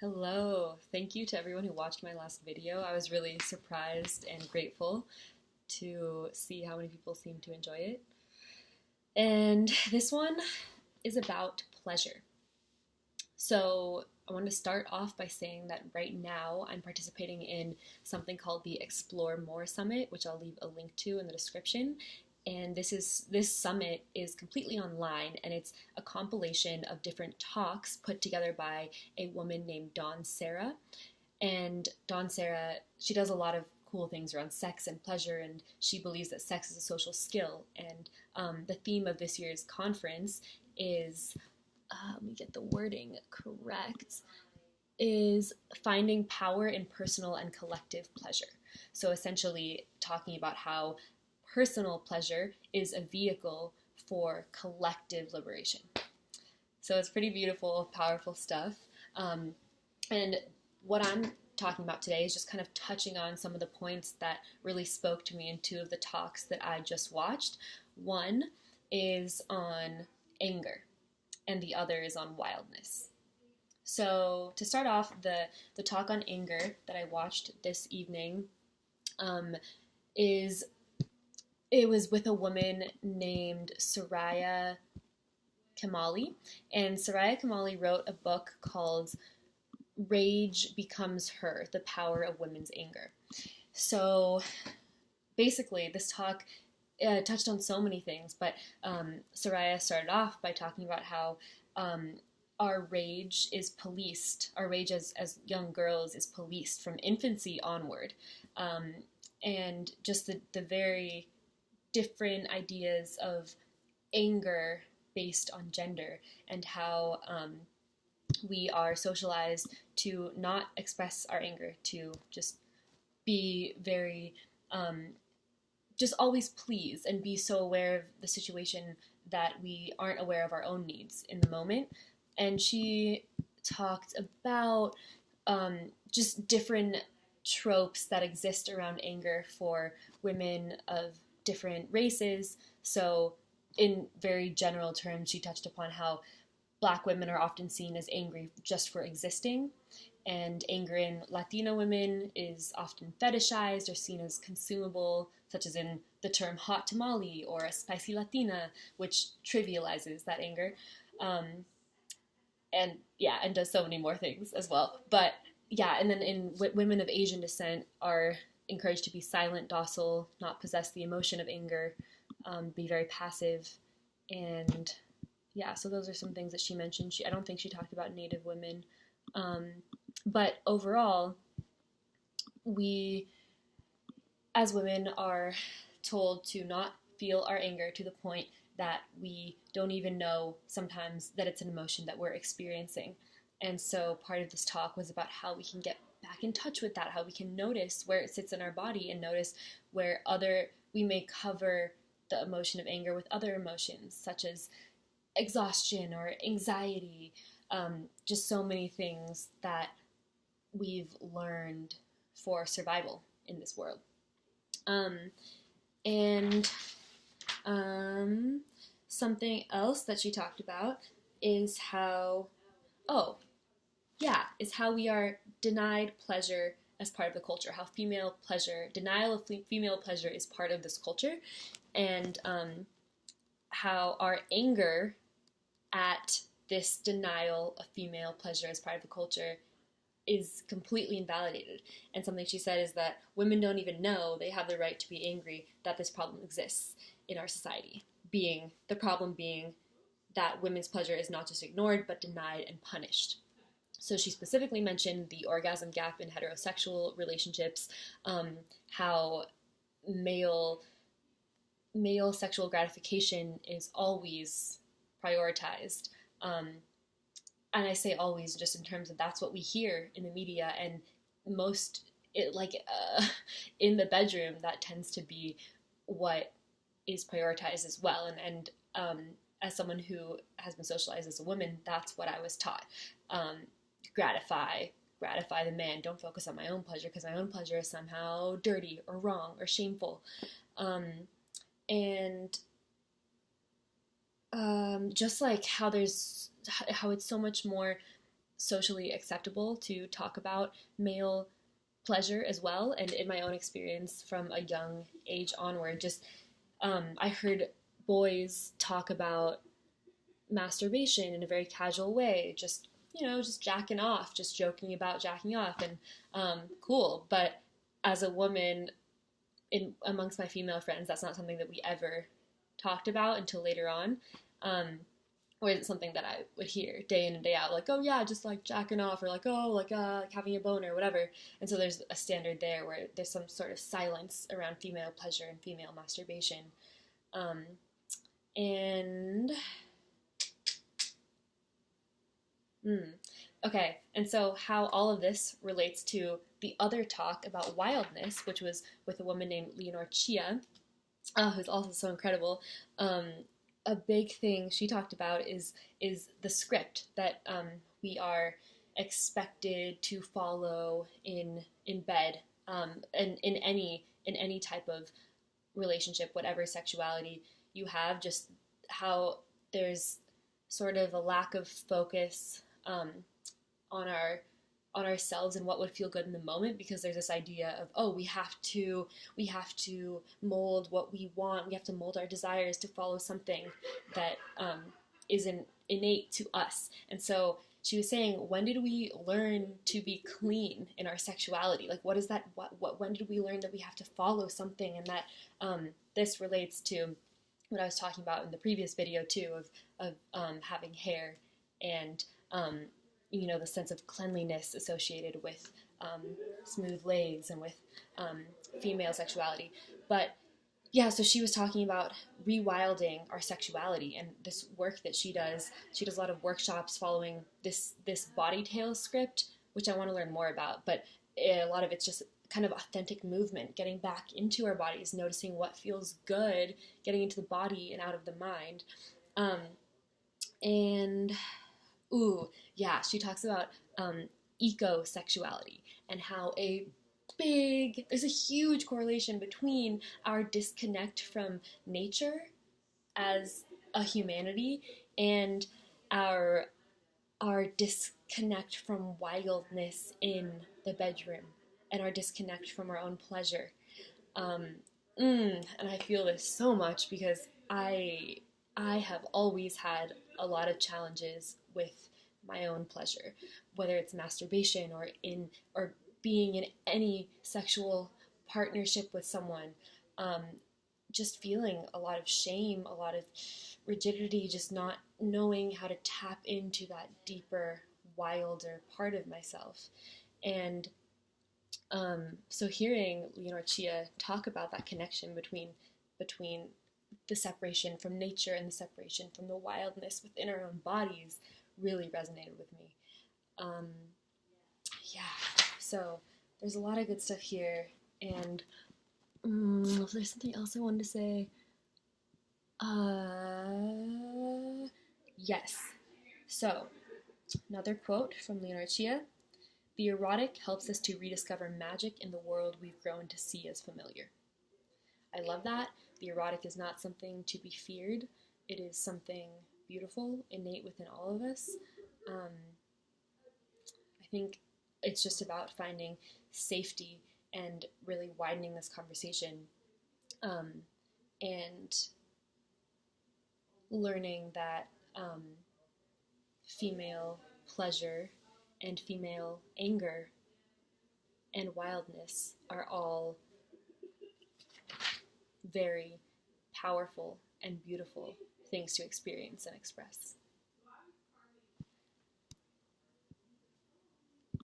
Hello. Thank you to everyone who watched my last video. I was really surprised and grateful to see how many people seemed to enjoy it. And this one is about pleasure. So I want to start off by saying that right now I'm participating in something called the Explore More Summit, which I'll leave a link to in the description. And this summit is completely online, and it's a compilation of different talks put together by a woman named Dawn Sarah. And Dawn Sarah, she does a lot of cool things around sex and pleasure, and she believes that sex is a social skill. And the theme of this year's conference is, let me get the wording correct, is finding power in personal and collective pleasure. So essentially talking about how personal pleasure is a vehicle for collective liberation. So it's pretty beautiful, powerful stuff. And what I'm talking about today is just kind of touching on some of the points that really spoke to me in two of the talks that I just watched. One is on anger, and the other is on wildness. So to start off, the talk on anger that I watched this evening it was with a woman named Soraya Kamali, and Soraya Kamali wrote a book called Rage Becomes Her, The Power of Women's Anger. So basically this talk touched on so many things, but Soraya started off by talking about how our rage is policed. Our rage as young girls is policed from infancy onward. And just the very different ideas of anger based on gender, and how we are socialized to not express our anger, to just be very, just always please and be so aware of the situation that we aren't aware of our own needs in the moment. And she talked about just different tropes that exist around anger for women of different races. So in very general terms, she touched upon how Black women are often seen as angry just for existing, and anger in Latino women is often fetishized or seen as consumable, such as in the term hot tamale or a spicy Latina, which trivializes that anger. And does so many more things as well. But yeah, and then women of Asian descent are encouraged to be silent, docile, not possess the emotion of anger, be very passive. And yeah, so those are some things that she mentioned. I don't think she talked about Native women. But overall, we as women are told to not feel our anger to the point that we don't even know sometimes that it's an emotion that we're experiencing. And so part of this talk was about how we can get back in touch with that, how we can notice where it sits in our body and notice where we may cover the emotion of anger with other emotions, such as exhaustion or anxiety, just so many things that we've learned for survival in this world. And something else that she talked about is how we are denied pleasure as part of the culture, how denial of female pleasure is part of this culture, and how our anger at this denial of female pleasure as part of the culture is completely invalidated. And something she said is that women don't even know they have the right to be angry that this problem exists in our society, the problem being that women's pleasure is not just ignored but denied and punished. So she specifically mentioned the orgasm gap in heterosexual relationships, how male sexual gratification is always prioritized. And I say always just in terms of that's what we hear in the media, and in the bedroom, that tends to be what is prioritized as well. And as someone who has been socialized as a woman, that's what I was taught. Gratify the man. Don't focus on my own pleasure, because my own pleasure is somehow dirty or wrong or shameful. Just like how it's so much more socially acceptable to talk about male pleasure as well. And in my own experience from a young age onward, just I heard boys talk about masturbation in a very casual way, just just jacking off, just joking about jacking off, and cool. But as a woman, in amongst my female friends, that's not something that we ever talked about until later on. Or is it something that I would hear day in and day out, like, oh yeah, just like jacking off, or like, oh, like having a boner or whatever. And so there's a standard there where there's some sort of silence around female pleasure and female masturbation. And okay, and so how all of this relates to the other talk about wildness, which was with a woman named Leonore Chia, who's also so incredible. A big thing she talked about is the script that we are expected to follow in bed, and in any type of relationship, whatever sexuality you have, just how there's sort of a lack of focus on ourselves and what would feel good in the moment, because there's this idea of, oh, we have to mold what we want, we have to mold our desires to follow something that isn't innate to us. And so she was saying, when did we learn to be clean in our sexuality? Like, what is that? When did we learn that we have to follow something? And that this relates to what I was talking about in the previous video too, of having hair and the sense of cleanliness associated with smooth legs and with female sexuality. But yeah, so she was talking about rewilding our sexuality, and this work that she does a lot of workshops following this body tale script, which I want to learn more about. But a lot of it's just kind of authentic movement, getting back into our bodies, noticing what feels good, getting into the body and out of the mind. And ooh, yeah, she talks about eco-sexuality and how there's a huge correlation between our disconnect from nature as a humanity and our disconnect from wildness in the bedroom and our disconnect from our own pleasure. And I feel this so much because I have always had a lot of challenges with my own pleasure, whether it's masturbation or being in any sexual partnership with someone. Just feeling a lot of shame, a lot of rigidity, just not knowing how to tap into that deeper, wilder part of myself. And so hearing Leonore Chia talk about that connection between the separation from nature and the separation from the wildness within our own bodies really resonated with me. Yeah, so there's a lot of good stuff here, and if there's something else I wanted to say, yes. So, another quote from Leonore Chia: "The erotic helps us to rediscover magic in the world we've grown to see as familiar." I love that. The erotic is not something to be feared. It is something beautiful, innate within all of us. I think it's just about finding safety and really widening this conversation, and learning that female pleasure and female anger and wildness are all very powerful and beautiful things to experience and express.